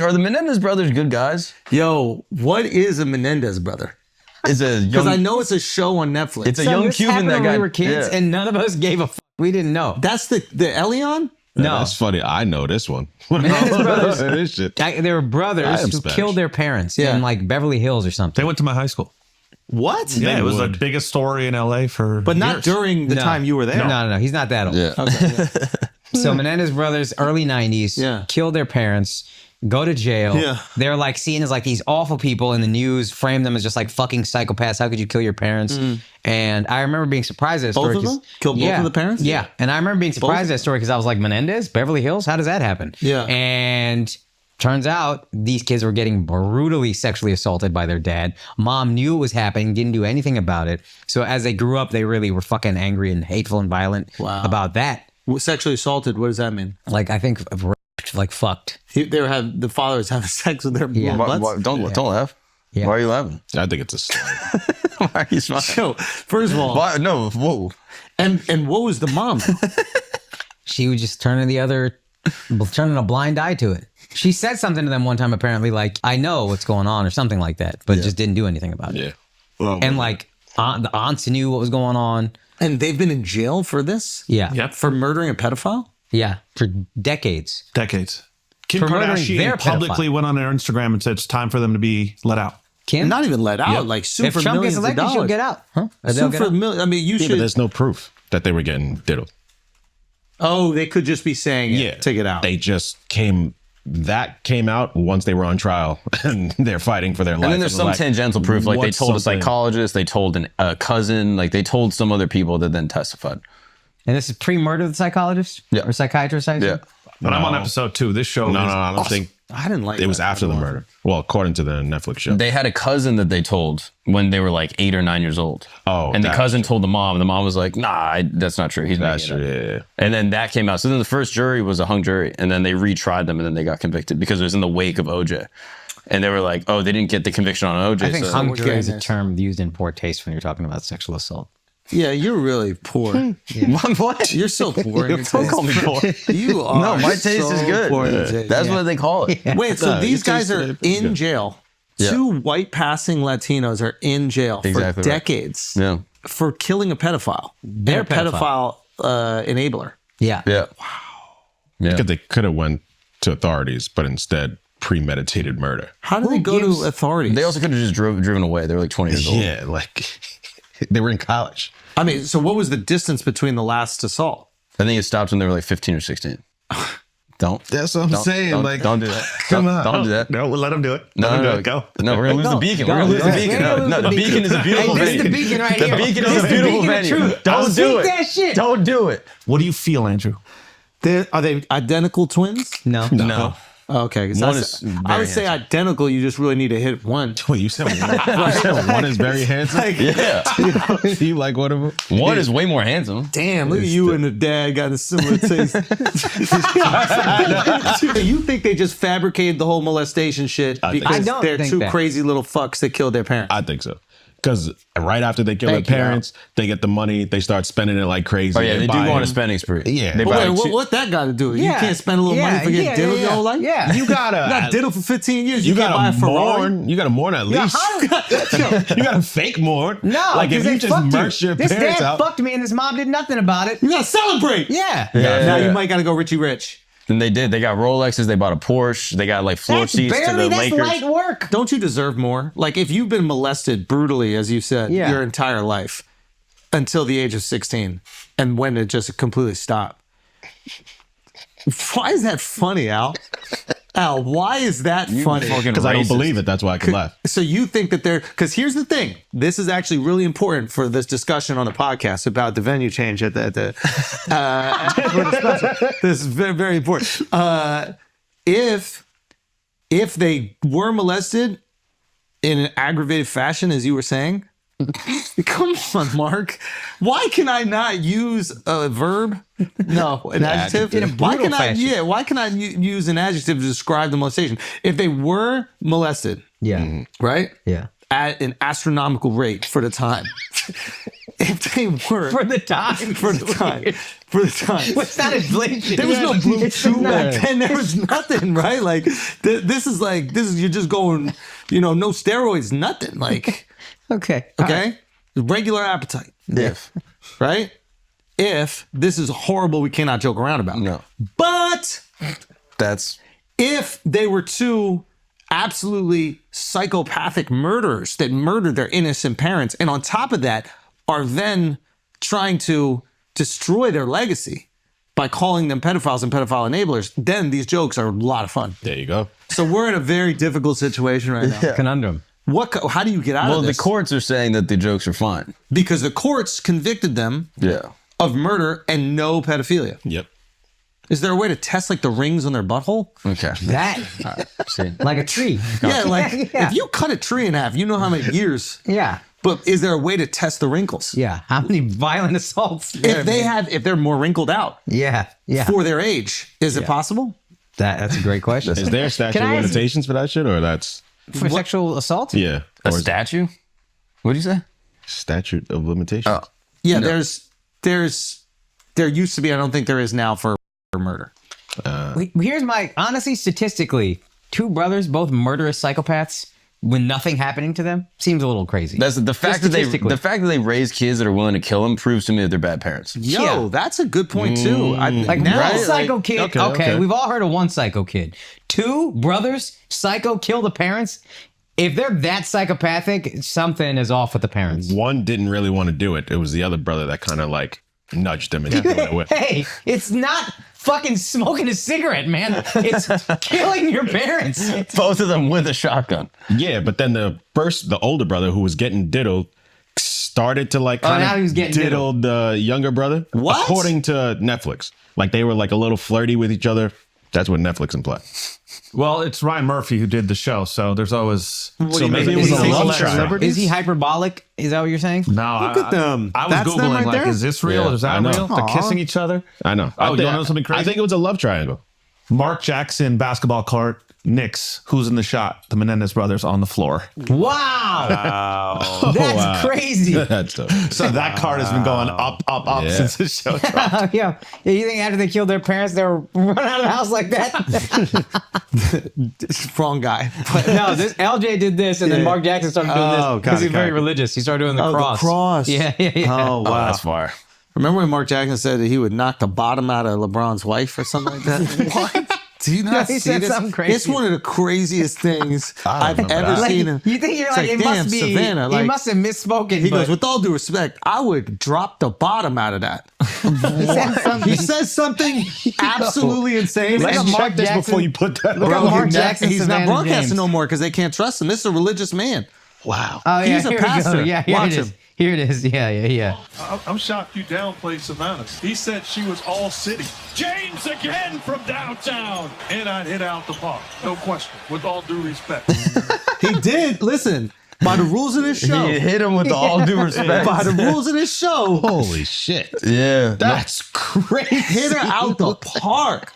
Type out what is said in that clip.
Are the Menendez brothers good guys? Yo, what is a Menendez brother? Is a Because I know it's a show on Netflix. It's a young Cuban that when got. we were kids, and none of us gave a fuck. We didn't know. That's the Elion? No. That's funny. I know this one. Menendez brothers. This shit. They were brothers who Spanish. killed their parents in like Beverly Hills or something. They went to my high school. What? Yeah, it was the would. biggest story in LA for But not years. during the time you were there. No. He's not that old. Yeah. Okay, yeah. So Menendez brothers, early 90s, killed their parents, go to jail. Yeah. They're like seen as like these awful people in the news, frame them as just like fucking psychopaths. How could you kill your parents? And I remember being surprised at that story. Both of them? Killed both of the parents? Yeah. And I remember being surprised at that story because I was like, Menendez, Beverly Hills? How does that happen? Yeah. And turns out these kids were getting brutally sexually assaulted by their dad. Mom knew it was happening, didn't do anything about it. So as they grew up, they really were fucking angry and hateful and violent about that. Sexually assaulted, what does that mean? Like, I think like fucked. The father was having sex with their butts? Don't laugh. Yeah. Why are you laughing? I think it's a story. Why are you smiling? Yo, first of all, No, whoa. and what was the mom? She was just turning a blind eye to it. She said something to them one time, apparently, like, I know what's going on or something like that, but just didn't do anything about it. Yeah. And like, the aunts knew what was going on. And they've been in jail for this? Yeah. Yep. For murdering a pedophile? Yeah. For decades. Decades. Kim For murdering Kardashian their publicly pedophile. went on her Instagram and said it's time for them to be let out. Kim? Not even let out, Yep. like super if Trump millions gets elected, of she'll dollars. get out. Huh? They'll get Super out. million. I mean, you Yeah, but should. there's no proof that they were getting diddled. Oh, they could just be saying it. Yeah. Take it out. They just came out once they were on trial and they're fighting for their life. And then there's And some like, tangential proof. Like they what's told a something- psychologist, they told a cousin, like they told some other people that then testified. And this is pre-murder of the psychologist? Yeah. Or psychiatrist, I assume? But I'm on No. episode 2. This show No, is I don't think I didn't like it was that. after the murder. Well, according to the Netflix show. They had a cousin that they told when they were like 8 or 9 years old. Oh, and the that's cousin told the mom, and the mom was like, "Nah, that's not true. He's That's making true. it up." Yeah. And then that came out. So then the first jury was a hung jury, and then they retried them, and then they got convicted because it was in the wake of OJ. And they were like, "Oh, they didn't get the conviction on OJ." I think so hung we're jury is a getting term used in poor taste when you're talking about sexual assault. Yeah, you're really poor. what? You're so poor. in your Don't call me taste. poor. You are. No, my taste so is good. poor in your taste. That's what they call it. Wait, so No, these your guys taste are is pretty in good. jail. Yeah. 2 white passing Latinos are in jail Exactly for right. decades Yeah. for killing a pedophile. They're a pedophile enabler. Yeah. Yeah. Yeah. Because they could have went to authorities, but instead premeditated murder. How do they go to authorities? They also could have just driven away. They were like 20 years old. Yeah, like they were in college. I mean, so what was the distance between the last assault? I think it stopped when they were like 15 or 16. Don't. That's what I'm saying. Don't, Like, don't do that. come on. Don't do that. No, let them do it. No, Let them no, do it. Go. No, we're gonna lose the beacon. We're gonna lose the beacon. No, the beacon is a beautiful Hey, this is venue. the beacon right The here. beacon This is a the beautiful beacon of venue. truth. Don't do Speak it. that shit. Don't do it. What do you feel, Andrew? Are they identical twins? No. No. Okay, 'cause One that's- is I very would say identical. You just really need to hit one. Wait, you said one is very handsome? Like, Yeah. You like one of them? One is way more handsome. damn, look at you and the dad got a similar taste. You think they just fabricated the whole molestation shit think because I don't they're think 2 that. crazy little fucks that killed their parents? I think so. Because right after they kill Thank their you, parents, they get the money, they start spending it like crazy. Oh yeah, they do buy go on a it. spending spree. Yeah. They But buy Wait, like what that got to do with it? You Yeah. can't spend a little money for getting diddled your whole life? Yeah. You gotta, You got diddled for 15 years. you You, can't buy a gotta Ferrari? mourn. You gotta mourn at least. You gotta fake mourn. No, like if 'cause you they just fucked merch your This parents dad out. fucked me and his mom did nothing about it. You got to celebrate. Yeah. Now Yeah. you might got to go Richie Rich. Then they did. They got Rolexes. They bought a Porsche. They got like floor That's seats to barely, the that's Lakers. light work. Don't you deserve more? Like if you've been molested brutally, as you said, Yeah. your entire life until the age of 16, and when it just completely stopped. Why is that funny, Al? Al, why is that funny? fucking Because I don't racist. believe it. That's why I can laugh. So you think that because here's the thing. This is actually really important for this discussion on the podcast about the venue change for the special. This is very, very important. If they were molested in an aggravated fashion, as you were saying, come on, Mark. Why can I not use a verb? No, an adjective. In a Why brutal can I? fashion. Yeah, why can I use an adjective to describe the molestation? If they were molested, Yeah. right? Yeah. at an astronomical rate for the time. If they were For the time. for the time. What's that inflation? There was no blue It's chew not- back then. There was nothing, right? Like this is you're just going, no steroids, nothing. Like, Okay. okay, regular appetite. If Right? If this is horrible, we cannot joke around about. no, But that's if they were two absolutely psychopathic murderers that murdered their innocent parents, and on top of that, are then trying to destroy their legacy by calling them pedophiles and pedophile enablers, then these jokes are a lot of fun. There you go. So we're in a very difficult situation right now. Conundrum. How do you get out well. of The this? courts are saying that the jokes are fine. Because the courts convicted them Yeah. of murder and no pedophilia. Yep. Is there a way to test like the rings on their butthole? Okay. That, See. like a tree. Yeah, like Yeah. if you cut a tree in half, you know how many years. Yeah. But is there a way to test the wrinkles? Yeah. How many violent assaults? If they're more wrinkled out Yeah. Yeah. for their age, is it possible? That's a great question. Is there a statute Can of I ask- limitations for that shit, or that's For sexual assault? yeah, A or is statue? What do you say? statute of limitations? Oh. Yeah, there used to be. I don't think there is now for murder. Here's my honestly, statistically, two brothers, both murderous psychopaths, with nothing happening to them, seems a little crazy. That's the fact that they raise kids that are willing to kill them proves to me that they're bad parents. Yo, Yeah. that's a good point too. like now, one psycho kid. okay, Okay, okay. we've all heard of one psycho kid. Two brothers, psycho, kill the parents. If they're that psychopathic, something is off with the parents. One didn't really want to do it. It was the other brother that kind of like nudged him into doing it with. Hey, it's not fucking smoking a cigarette, man. It's killing your parents. Both of them with a shotgun. Yeah, but then the older brother who was getting diddled started to like kind now he was of getting diddle the younger brother. What? According to Netflix. Like they were like a little flirty with each other. That's what Netflix implied. Well, it's Ryan Murphy who did the show, so there's always. So maybe it was a love triangle. Is he hyperbolic? Is that what you're saying? No, Look at them. I was That's them Googling, right like, there? is this real? Yeah, Is that I know. real? They're kissing each other? I know. Oh, you wanna know something crazy? I think it was a love triangle. Mark Jackson, basketball court, Knicks. Who's in the shot? The Menendez brothers on the floor. Wow. That's crazy. That's dope. So that card has been going up Yeah. since the show dropped. Yeah. You think after they killed their parents, they were running out of the house like that? Wrong guy. No, this LJ did this, and then Mark Jackson started doing this Oh, because got it, he's very got it. religious. He started doing the Oh, the cross. cross. Yeah. Oh, wow. That's fire. Remember when Mark Jackson said that he would knock the bottom out of LeBron's wife or something like that? What? Do you not he see said this? something crazy. It's one of the craziest things I've remember ever that. Like, seen. you think you're It's like, it damn, must be, Savannah. he Like, must have misspoken. he but goes, with all due respect, I would drop the bottom out of that. he said something. He says something absolutely insane. Look and up Mark Check this Jackson. before you put that. Look up Bro, Mark he's not- Jackson, he's not Savannah broadcasting James. no more because they can't trust him. This is a religious man. Wow. Oh, yeah, He's a here we go. pastor. Yeah, here Watch it is. him. Here it is. Yeah. I'm shocked you downplayed Savannah. He said she was all city. James again from downtown. And I'd hit out the park. No question. With all due respect. He did. Listen, by the rules of this show, You hit him with all due respect. by the rules of this show, Holy shit. Yeah. That's crazy. hit her out the park.